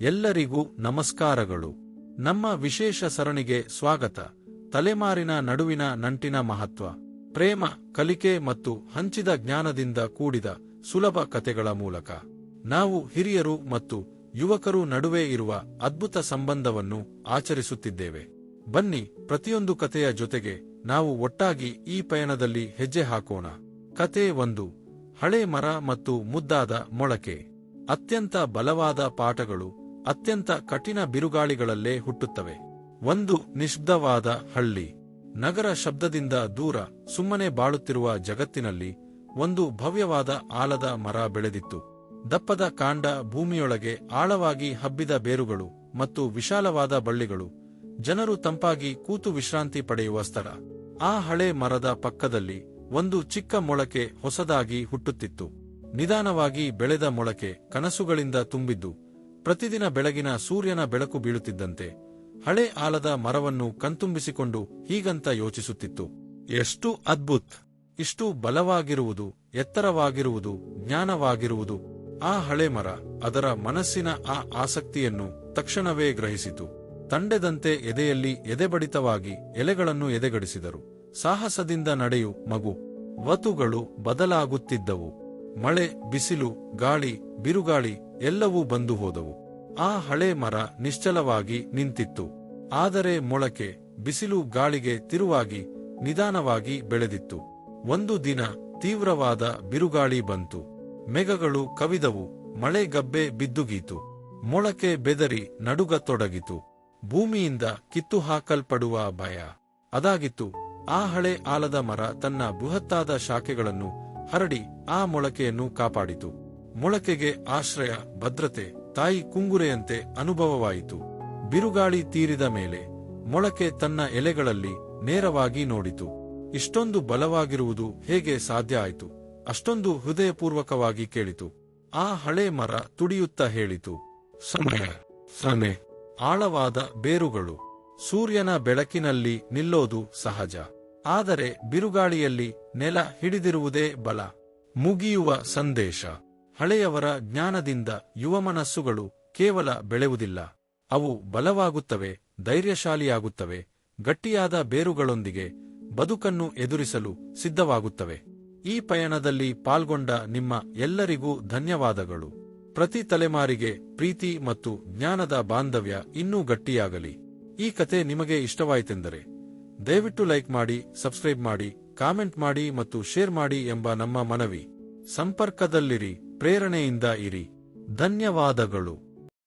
ಎಲ್ಲರಿಗೂ ನಮಸ್ಕಾರಗಳು. ನಮ್ಮ ವಿಶೇಷ ಸರಣಿಗೆ ಸ್ವಾಗತ. ತಲೆಮಾರಿನ ನಡುವಿನ ನಂಟಿನ ಮಹತ್ವ, ಪ್ರೇಮ, ಕಲಿಕೆ ಮತ್ತು ಹಂಚಿದ ಜ್ಞಾನದಿಂದ ಕೂಡಿದ ಸುಲಭ ಕಥೆಗಳ ಮೂಲಕ ನಾವು ಹಿರಿಯರು ಮತ್ತು ಯುವಕರು ನಡುವೆ ಇರುವ ಅದ್ಭುತ ಸಂಬಂಧವನ್ನು ಆಚರಿಸುತ್ತಿದ್ದೇವೆ. ಬನ್ನಿ, ಪ್ರತಿಯೊಂದು ಕಥೆಯ ಜೊತೆಗೆ ನಾವು ಒಟ್ಟಾಗಿ ಈ ಪಯಣದಲ್ಲಿ ಹೆಜ್ಜೆ ಹಾಕೋಣ. ಕತೆ 1. ಹಳೆ ಮರ ಮತ್ತು ಮುದ್ದಾದ ಮೊಳಕೆ. ಅತ್ಯಂತ ಬಲವಾದ ಪಾಠಗಳು ಅತ್ಯಂತ ಕಠಿಣ ಬಿರುಗಾಳಿಗಳಲ್ಲೇ ಹುಟ್ಟುತ್ತವೆ. ಒಂದು ನಿಶ್ಶಬ್ದವಾದ ಹಳ್ಳಿ. ನಗರ ಶಬ್ದದಿಂದ ದೂರ ಸುಮ್ಮನೆ ಬಾಳುತ್ತಿರುವ ಜಗತ್ತಿನಲ್ಲಿ ಒಂದು ಭವ್ಯವಾದ ಆಲದ ಮರ ಬೆಳೆದಿತ್ತು. ದಪ್ಪದ ಕಾಂಡ, ಭೂಮಿಯೊಳಗೆ ಆಳವಾಗಿ ಹಬ್ಬಿದ ಬೇರುಗಳು ಮತ್ತು ವಿಶಾಲವಾದ ಬಳ್ಳಿಗಳು. ಜನರು ತಂಪಾಗಿ ಕೂತು ವಿಶ್ರಾಂತಿ ಪಡೆಯುವ ಸ್ಥಳ. ಆ ಹಳೆ ಮರದ ಪಕ್ಕದಲ್ಲಿ ಒಂದು ಚಿಕ್ಕ ಮೊಳಕೆ ಹೊಸದಾಗಿ ಹುಟ್ಟುತ್ತಿತ್ತು. ನಿಧಾನವಾಗಿ ಬೆಳೆದ ಮೊಳಕೆ ಕನಸುಗಳಿಂದ ತುಂಬಿದ್ದು, ಪ್ರತಿದಿನ ಬೆಳಗಿನ ಸೂರ್ಯನ ಬೆಳಕು ಬೀಳುತ್ತಿದ್ದಂತೆ ಹಳೆ ಆಲದ ಮರವನ್ನು ಕಣ್ತುಂಬಿಸಿಕೊಂಡು ಹೀಗಂತ ಯೋಚಿಸುತ್ತಿತ್ತು: ಎಷ್ಟು ಅದ್ಭುತ! ಇಷ್ಟು ಬಲವಾಗಿರುವುದು, ಎತ್ತರವಾಗಿರುವುದು, ಜ್ಞಾನವಾಗಿರುವುದು. ಆ ಹಳೆ ಮರ ಅದರ ಮನಸ್ಸಿನ ಆ ಆಸಕ್ತಿಯನ್ನು ತಕ್ಷಣವೇ ಗ್ರಹಿಸಿತು. ತಂಡೆದಂತೆ ಎದೆಯಲ್ಲಿ ಎದೆಬಡಿತವಾಗಿ ಎಲೆಗಳನ್ನು ಎದೆಗಡಿಸಿದರು. ಸಾಹಸದಿಂದ ನಡೆಯು ಮಗು. ವತುಗಳು ಬದಲಾಗುತ್ತಿದ್ದವು. ಮಳೆ, ಬಿಸಿಲು, ಗಾಳಿ, ಬಿರುಗಾಳಿ ಎಲ್ಲವೂ ಬಂದು ಹೋದವು. ಆ ಹಳೆ ಮರ ನಿಶ್ಚಲವಾಗಿ ನಿಂತಿತ್ತು. ಆದರೆ ಮೊಳಕೆ ಬಿಸಿಲು ಗಾಳಿಗೆ ತಿರುವಾಗಿ ನಿಧಾನವಾಗಿ ಬೆಳೆದಿತ್ತು. ಒಂದು ದಿನ ತೀವ್ರವಾದ ಬಿರುಗಾಳಿ ಬಂತು. ಮೇಘಗಳು ಕವಿದವು. ಮಳೆ ಗಬ್ಬೆ ಬಿದ್ದುಗೀತು. ಮೊಳಕೆ ಬೆದರಿ ನಡುಗತೊಡಗಿತು. ಭೂಮಿಯಿಂದ ಕಿತ್ತು ಹಾಕಲ್ಪಡುವ ಭಯ ಅದಾಗಿತ್ತು. ಆ ಹಳೆ ಆಲದ ಮರ ತನ್ನ ಬೃಹತ್ತಾದ ಶಾಖೆಗಳನ್ನು ಹರಡಿ ಆ ಮೊಳಕೆಯನ್ನು ಕಾಪಾಡಿತು. ಮೊಳಕೆಗೆ ಆಶ್ರಯ, ಭದ್ರತೆ, ತಾಯಿ ಕುಂಗುರೆಯಂತೆ ಅನುಭವವಾಯಿತು. ಬಿರುಗಾಳಿ ತೀರಿದ ಮೇಲೆ ಮೊಳಕೆ ತನ್ನ ಎಲೆಗಳಲ್ಲಿ ನೇರವಾಗಿ ನೋಡಿತು. ಇಷ್ಟೊಂದು ಬಲವಾಗಿರುವುದು ಹೇಗೆ ಸಾಧ್ಯ ಆಯಿತು? ಅಷ್ಟೊಂದು ಹೃದಯಪೂರ್ವಕವಾಗಿ ಕೇಳಿತು. ಆ ಹಳೆ ಮರ ತುಡಿಯುತ್ತಾ ಹೇಳಿತು: ಸಮಯ. ಆಳವಾದ ಬೇರುಗಳು. ಸೂರ್ಯನ ಬೆಳಕಿನಲ್ಲಿ ನಿಲ್ಲೋದು ಸಹಜ, ಆದರೆ ಬಿರುಗಾಳಿಯಲ್ಲಿ ನೆಲ ಹಿಡಿದಿರುವುದೇ ಬಲ. ಮುಗಿಯುವ ಸಂದೇಶ. ಹಳೆಯವರ ಜ್ಞಾನದಿಂದ ಯುವ ಮನಸ್ಸುಗಳು ಕೇವಲ ಬೆಳೆಯುವುದಿಲ್ಲ, ಅವು ಬಲವಾಗುತ್ತವೆ, ಧೈರ್ಯಶಾಲಿಯಾಗುತ್ತವೆ, ಗಟ್ಟಿಯಾದ ಬೇರುಗಳೊಂದಿಗೆ ಬದುಕನ್ನು ಎದುರಿಸಲು ಸಿದ್ಧವಾಗುತ್ತವೆ. ಈ ಪಯಣದಲ್ಲಿ ಪಾಲ್ಗೊಂಡ ನಿಮ್ಮ ಎಲ್ಲರಿಗೂ ಧನ್ಯವಾದಗಳು. ಪ್ರತಿ ತಲೆಮಾರಿಗೆ ಪ್ರೀತಿ ಮತ್ತು ಜ್ಞಾನದ ಬಾಂಧವ್ಯ ಇನ್ನೂ ಗಟ್ಟಿಯಾಗಲಿ. ಈ ಕತೆ ನಿಮಗೆ ಇಷ್ಟವಾಯಿತೆಂದರೆ ದಯವಿಟ್ಟು ಲೈಕ್ ಮಾಡಿ, ಸಬ್ಸ್ಕ್ರೈಬ್ ಮಾಡಿ, ಕಾಮೆಂಟ್ ಮಾಡಿ ಮತ್ತು ಶೇರ್ ಮಾಡಿ ಎಂಬ ನಮ್ಮ ಮನವಿ. ಸಂಪರ್ಕದಲ್ಲಿರಿ, ಪ್ರೇರಣೆಯಿಂದ ಇರಿ. ಧನ್ಯವಾದಗಳು.